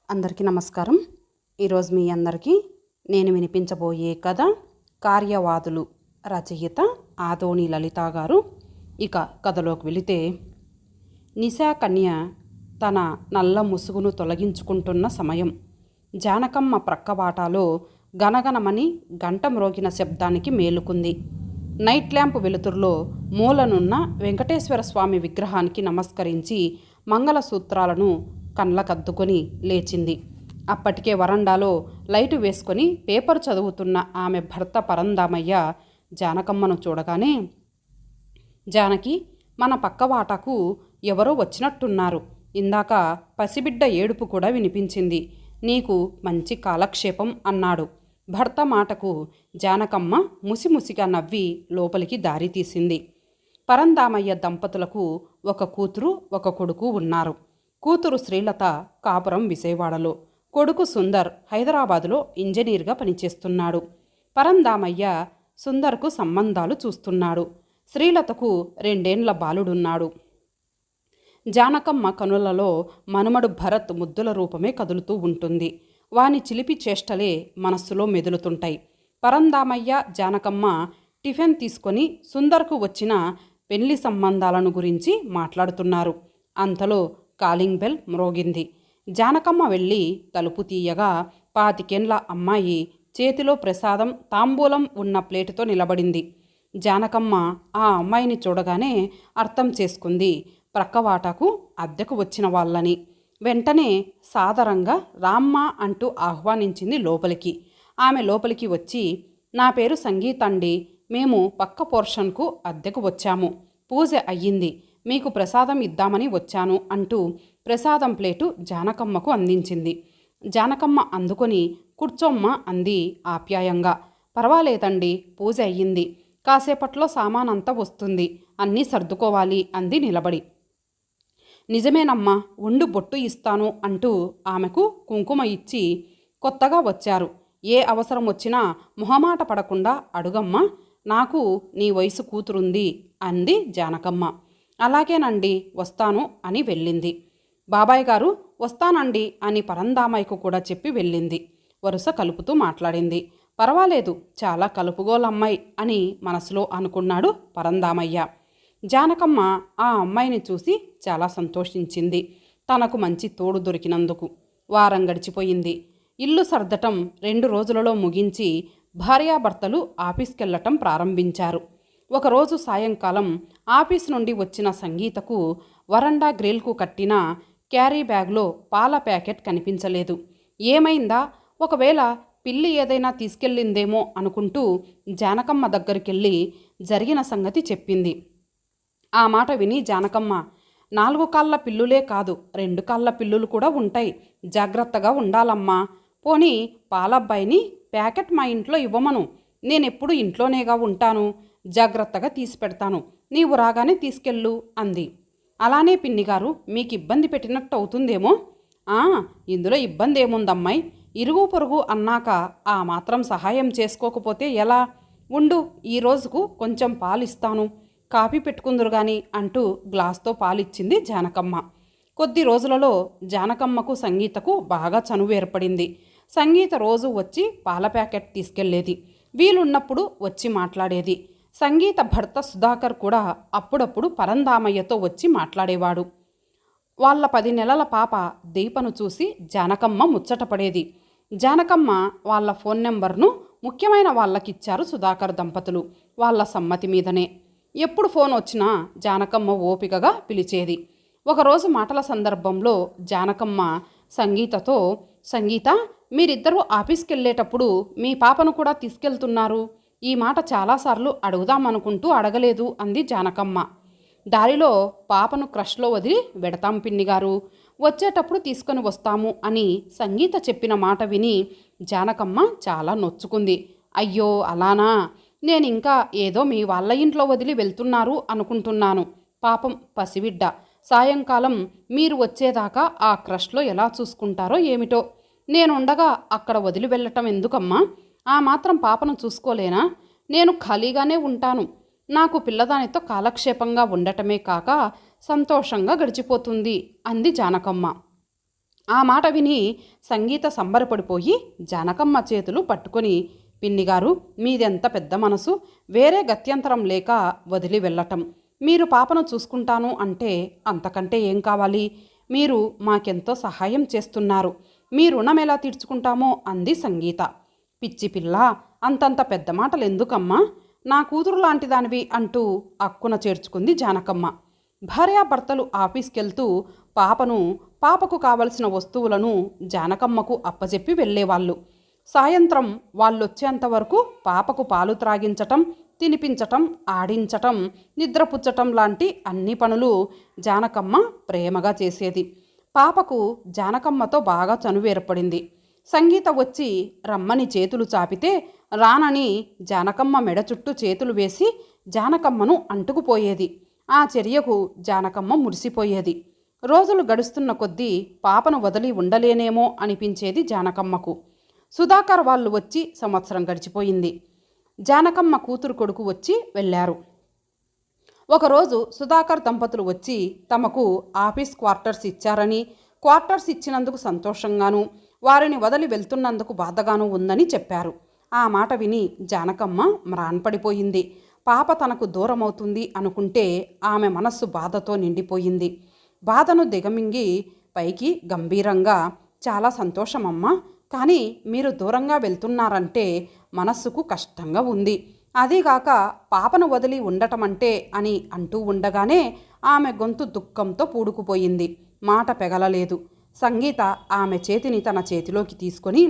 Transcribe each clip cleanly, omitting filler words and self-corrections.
అందరికీ నమస్కారం. ఈరోజు మీ అందరికీ నేను వినిపించబోయే కథ కార్యవాదులు. రచయిత ఆదోని లలిత గారు. ఇక కథలోకి వెళితే, నిశా కన్య తన నల్ల ముసుగును తొలగించుకుంటున్న సమయం. జానకమ్మ ప్రక్కవాటాలో గనగనమని గంట మ్రోగిన శబ్దానికి మేలుకుంది. నైట్ ల్యాంప్ వెలుతురులో మూలనున్న వెంకటేశ్వర స్వామి విగ్రహానికి నమస్కరించి మంగళసూత్రాలను కళ్ళకద్దుకొని లేచింది. అప్పటికే వరండాలో లైటు వేసుకొని పేపర్ చదువుతున్న ఆమె భర్త పరందామయ్య జానకమ్మను చూడగానే, జానకి, మన పక్కవాటకు ఎవరో వచ్చినట్టున్నారు. ఇందాక పసిబిడ్డ ఏడుపు కూడా వినిపించింది. నీకు మంచి కాలక్షేపం అన్నాడు. భర్త మాటకు జానకమ్మ ముసిముసిగా నవ్వి లోపలికి దారి తీసింది. పరందామయ్య దంపతులకు ఒక కూతురు ఒక కొడుకు ఉన్నారు. కూతురు శ్రీలత కాపురం విజయవాడలో, కొడుకు సుందర్ హైదరాబాదులో ఇంజనీర్గా పనిచేస్తున్నాడు. పరందామయ్య సుందర్కు సంబంధాలు చూస్తున్నాడు. శ్రీలతకు 2 ఏళ్ల బాలుడున్నాడు. జానకమ్మ కనులలో మనుమడు భరత్ ముద్దుల రూపమే కదులుతూ ఉంటుంది. వాని చిలిపి చేష్టలే మనస్సులో మెదులుతుంటాయి. పరందామయ్య జానకమ్మ టిఫిన్ తీసుకొని సుందర్కు వచ్చిన పెళ్లి సంబంధాలను గురించి మాట్లాడుతున్నారు. అంతలో కాలింగ్ బెల్ మ్రోగింది. జానకమ్మ వెళ్ళి తలుపు తీయగా 25 ఏళ్ల అమ్మాయి చేతిలో ప్రసాదం తాంబూలం ఉన్న ప్లేటుతో నిలబడింది. జానకమ్మ ఆ అమ్మాయిని చూడగానే అర్థం చేసుకుంది ప్రక్కవాటకు అద్దెకు వచ్చిన వాళ్ళని. వెంటనే సాదరంగా రామ్మ అంటూ ఆహ్వానించింది లోపలికి. ఆమె లోపలికి వచ్చి, నా పేరు సంగీత అండి, మేము పక్క పోర్షన్కు అద్దెకు వచ్చాము. పూజ అయ్యింది, మీకు ప్రసాదం ఇద్దామని వచ్చాను అంటూ ప్రసాదం ప్లేటు జానకమ్మకు అందించింది. జానకమ్మ అందుకొని కూర్చోమ్మ అంది ఆప్యాయంగా. పర్వాలేదండి, పూజ అయ్యింది, కాసేపట్లో సామానంతా వస్తుంది, అన్నీ సర్దుకోవాలి అంది నిలబడి. నిజమేనమ్మా, ఉండు బొట్టు ఇస్తాను అంటూ ఆమెకు కుంకుమ ఇచ్చి, కొత్తగా వచ్చారు, ఏ అవసరం వచ్చినా మొహమాట పడకుండా అడుగమ్మా, నాకు నీ వయసు కూతురుంది అంది జానకమ్మ. అలాగేనండి, వస్తాను అని వెళ్ళింది. బాబాయ్ గారు వస్తానండి అని పరందామయ్యకు కూడా చెప్పి వెళ్ళింది. వరుస కలుపుతూ మాట్లాడింది. పర్వాలేదు, చాలా కలుపుగోలమ్మాయి అని మనసులో అనుకున్నాడు పరందామయ్య. జానకమ్మ ఆ అమ్మాయిని చూసి చాలా సంతోషించింది, తనకు మంచి తోడు దొరికినందుకు. వారం గడిచిపోయింది. ఇల్లు సర్దటం 2 రోజులలో ముగించి భార్యాభర్తలు ఆఫీస్కెళ్ళటం ప్రారంభించారు. ఒకరోజు సాయంకాలం ఆఫీస్ నుండి వచ్చిన సంగీతకు వరండా గ్రిల్కు కట్టిన క్యారీ బ్యాగ్లో పాల ప్యాకెట్ కనిపించలేదు. ఏమైందా, ఒకవేళ పిల్లి ఏదైనా తీసుకెళ్ళిందేమో అనుకుంటూ జానకమ్మ దగ్గరికెళ్ళి జరిగిన సంగతి చెప్పింది. ఆ మాట విని జానకమ్మ, 4 కాళ్ళ పిల్లులే కాదు, 2 కాళ్ళ పిల్లులు కూడా ఉంటాయి, జాగ్రత్తగా ఉండాలమ్మా. పోనీ పాలబ్బాయిని ప్యాకెట్ మా ఇంట్లో ఇవ్వమను, నేనెప్పుడు ఇంట్లోనేగా ఉంటాను, జాగ్రత్తగా తీసి పెడతాను, నీవు రాగానే తీసుకెళ్ళు అంది. అలానే పిన్నిగారు, మీకు ఇబ్బంది పెట్టినట్టు అవుతుందేమో. ఇందులో ఇబ్బంది ఏముందమ్మాయి, ఇరుగు పొరుగు అన్నాక ఆ మాత్రం సహాయం చేసుకోకపోతే ఎలా? ఉండు, ఈ రోజుకు కొంచెం పాలిస్తాను, కాఫీ పెట్టుకుందరు గాని అంటూ గ్లాస్తో పాలిచ్చింది జానకమ్మ. కొద్ది రోజులలో జానకమ్మకు సంగీతకు బాగా చనువు ఏర్పడింది. సంగీత రోజు వచ్చి పాల ప్యాకెట్ తీసుకెళ్లేది, వీలున్నప్పుడు వచ్చి మాట్లాడేది. సంగీత భర్త సుధాకర్ కూడా అప్పుడప్పుడు పరందామయ్యతో వచ్చి మాట్లాడేవాడు. వాళ్ళ 10 నెలల పాప దీపను చూసి జానకమ్మ ముచ్చటపడేది. జానకమ్మ వాళ్ళ ఫోన్ నెంబర్ను ముఖ్యమైన వాళ్ళకిచ్చారు సుధాకర్ దంపతులు, వాళ్ళ సమ్మతి మీదనే. ఎప్పుడు ఫోన్ వచ్చినా జానకమ్మ ఓపికగా పిలిచేది. ఒకరోజు మాటల సందర్భంలో జానకమ్మ సంగీతతో, సంగీత, మీరిద్దరూ ఆఫీస్కి వెళ్ళేటప్పుడు మీ పాపను కూడా తీసుకెళ్తున్నారు, ఈ మాట చాలాసార్లు అడుగుదామనుకుంటూ అడగలేదు అంది జానకమ్మ. దారిలో పాపను క్రష్లో వదిలి వెడతాం పిన్నిగారు, వచ్చేటప్పుడు తీసుకొని వస్తాము అని సంగీత చెప్పిన మాట విని జానకమ్మ చాలా నొచ్చుకుంది. అయ్యో అలానా, నేనింకా ఏదో మీ వాళ్ళ ఇంట్లో వదిలి వెళ్తున్నారు అనుకుంటున్నాను, పాపం పసిబిడ్డ, సాయంకాలం మీరు వచ్చేదాకా ఆ క్రష్లో ఎలా చూసుకుంటారో ఏమిటో, నేనుండగా అక్కడ వదిలి వెళ్ళటం ఎందుకమ్మా, ఆ మాత్రం పాపను చూసుకోలేనా, నేను ఖాళీగానే ఉంటాను, నాకు పిల్లదానితో కాలక్షేపంగా ఉండటమే కాక సంతోషంగా గడిచిపోతుంది అంది జానకమ్మ. ఆ మాట విని సంగీత సంబరపడిపోయి జానకమ్మ చేతులు పట్టుకొని, పిన్నిగారు, మీదెంత పెద్ద మనసు, వేరే గత్యంతరం లేక వదిలి వెళ్ళటం. మీరు పాపను చూసుకుంటాను అంటే అంతకంటే ఏం కావాలి? మీరు మాకెంతో సహాయం చేస్తున్నారు, మీ రుణం ఎలా తీర్చుకుంటామో అంది సంగీత. పిచ్చి పిల్ల, అంతంత పెద్ద మాటలు ఎందుకమ్మా, నా కూతురు లాంటి దానివి అంటూ అక్కున చేర్చుకుంది జానకమ్మ. భార్యాభర్తలు ఆఫీస్కెళ్తూ పాపకు కావలసిన వస్తువులను జానకమ్మకు అప్పచెప్పి వెళ్ళేవాళ్ళు. సాయంత్రం వాళ్ళొచ్చేంతవరకు పాపకు పాలు త్రాగించటం, తినిపించటం, ఆడించటం, నిద్రపుచ్చటం లాంటి అన్ని పనులు జానకమ్మ ప్రేమగా చేసేది. పాపకు జానకమ్మతో బాగా చనువు ఏర్పడింది. సంగీత వచ్చి రమ్మని చేతులు చాపితే రానని జానకమ్మ మెడ చుట్టూ చేతులు వేసి జానకమ్మను అంటుకుపోయేది. ఆ చర్యకు జానకమ్మ మురిసిపోయేది. రోజులు గడుస్తున్న కొద్దీ పాపను వదిలి ఉండలేనేమో అనిపించేది జానకమ్మకు. సుధాకర్ వాళ్ళు వచ్చి సంవత్సరం గడిచిపోయింది. జానకమ్మ కూతురు కొడుకు వచ్చి వెళ్ళారు. ఒకరోజు సుధాకర్ దంపతులు వచ్చి తమకు ఆఫీస్ క్వార్టర్స్ ఇచ్చారని, క్వార్టర్స్ ఇచ్చినందుకు సంతోషంగాను, వారిని వదిలి వెళ్తున్నందుకు బాధగాను ఉందని చెప్పారు. ఆ మాట విని జానకమ్మ మ్రాన్పడిపోయింది. పాప తనకు దూరమవుతుంది అనుకుంటే ఆమె మనస్సు బాధతో నిండిపోయింది. బాధను దిగమింగి పైకి గంభీరంగా, చాలా సంతోషమమ్మా, కానీ మీరు దూరంగా వెళ్తున్నారంటే మనస్సుకు కష్టంగా ఉంది. అదీగాక పాపను వదిలి ఉండటం అంటే అని అంటూ ఉండగానే ఆమె గొంతు దుఃఖంతో పూడుకుపోయింది. మాట పెగలలేదు. సంగీత ఆమె చేతిని తన చేతిలోకి తీసుకొని,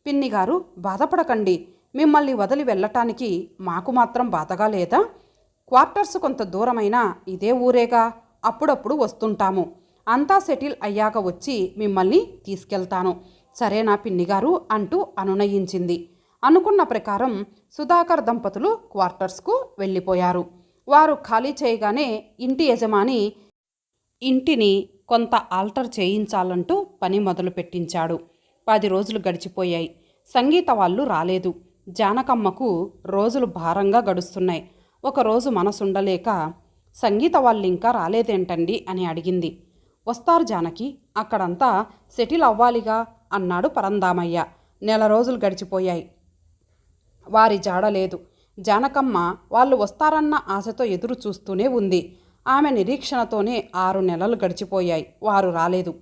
పిన్నిగారు, బాధపడకండి, మిమ్మల్ని వదిలి వెళ్ళటానికి మాకు మాత్రం బాధగా లేదా? క్వార్టర్స్ కొంత దూరమైనా ఇదే ఊరేగా, అప్పుడప్పుడు వస్తుంటాము. అంతా సెటిల్ అయ్యాక వచ్చి మిమ్మల్ని తీసుకెళ్తాను, సరేనా పిన్నిగారు అంటూ అనునయించింది. అనుకున్న ప్రకారం సుధాకర్ దంపతులు క్వార్టర్స్కు వెళ్ళిపోయారు. వారు ఖాళీ చేయగానే ఇంటి యజమాని ఇంటిని కొంత ఆల్టర్ చేయించాలంటూ పని మొదలు పెట్టించాడు. 10 రోజులు గడిచిపోయాయి. సంగీత వాళ్ళు రాలేదు. జానకమ్మకు రోజులు భారంగా గడుస్తున్నాయి. ఒకరోజు మనసుండలేక, సంగీత వాళ్ళు ఇంకా రాలేదేంటండి అని అడిగింది. వస్తారు జానకి, అక్కడంతా సెటిల్ అవ్వాలిగా అన్నాడు పరందామయ్య. 1 నెల రోజులు గడిచిపోయాయి. వారి జాడలేదు. జానకమ్మ వాళ్ళు వస్తారన్న ఆశతో ఎదురు చూస్తూనే ఉంది. ఆమె నిరీక్షణతోనే 6 నెలలు గడిచిపోయాయి. వారు రాలేదు.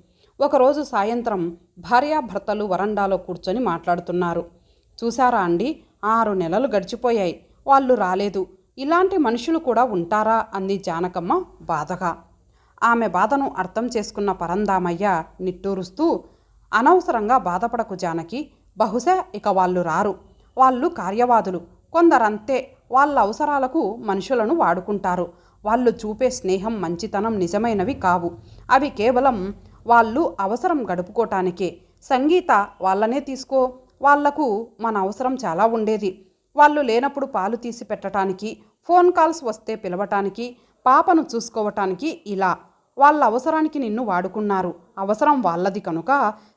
ఒకరోజు సాయంత్రం భార్యాభర్తలు వరండాలో కూర్చొని మాట్లాడుతున్నారు. చూశారా అండి, 6 నెలలు గడిచిపోయాయి, వాళ్ళు రాలేదు. ఇలాంటి మనుషులు కూడా ఉంటారా అంది జానకమ్మ బాధగా. ఆమె బాధను అర్థం చేసుకున్న పరందామయ్య నిట్టూరుస్తూ, అనవసరంగా బాధపడకు జానకి, బహుశా ఇక వాళ్ళు రారు. వాళ్ళు కార్యవాదులు, కొందరంతే, వాళ్ళ అవసరాలకు మనుషులను వాడుకుంటారు. వాళ్ళు చూపే స్నేహం, మంచితనం నిజమైనవి కావు. అవి కేవలం వాళ్ళు అవసరం గడుపుకోటానికే. సంగీత వాళ్ళనే తీసుకో, వాళ్లకు మన అవసరం చాలా ఉండేది. వాళ్ళు లేనప్పుడు పాలు తీసి పెట్టడానికి, ఫోన్ కాల్స్ వస్తే పిలవటానికి, పాపను చూసుకోవటానికి, ఇలా వాళ్ళ అవసరానికి నిన్ను వాడుకున్నారు. అవసరం వాళ్ళది కనుక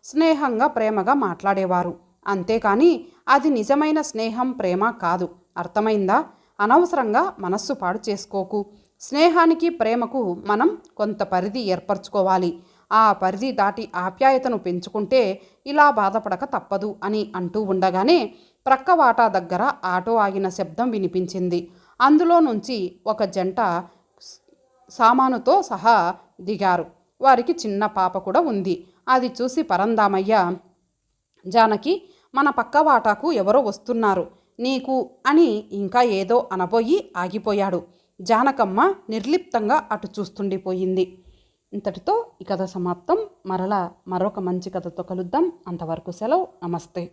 స్నేహంగా ప్రేమగా మాట్లాడేవారు. అంతేకాని అది నిజమైన స్నేహం, ప్రేమ కాదు. అర్థమైందా? అనవసరంగా మనస్సు పాడు చేసుకోకు. స్నేహానికి ప్రేమకు మనం కొంత పరిధి ఏర్పరచుకోవాలి. ఆ పరిధి దాటి ఆప్యాయతను పెంచుకుంటే ఇలా బాధపడక తప్పదు అని అంటూ ఉండగానే ప్రక్క వాటా దగ్గర ఆటో ఆగిన శబ్దం వినిపించింది. అందులో నుంచి ఒక జంట సామానుతో సహా దిగారు. వారికి చిన్న పాప కూడా ఉంది. అది చూసి పరందామయ్య, జానకి, మన పక్క వాటాకు ఎవరో వస్తున్నారు నీకు అని ఇంకా ఏదో అనబోయి ఆగిపోయాడు. జానకమ్మ నిర్లిప్తంగా అటు చూస్తుండిపోయింది. ఇంతటితో ఈ కథ సమాప్తం. మరలా మరొక మంచి కథతో కలుద్దాం. అంతవరకు సెలవు. నమస్తే.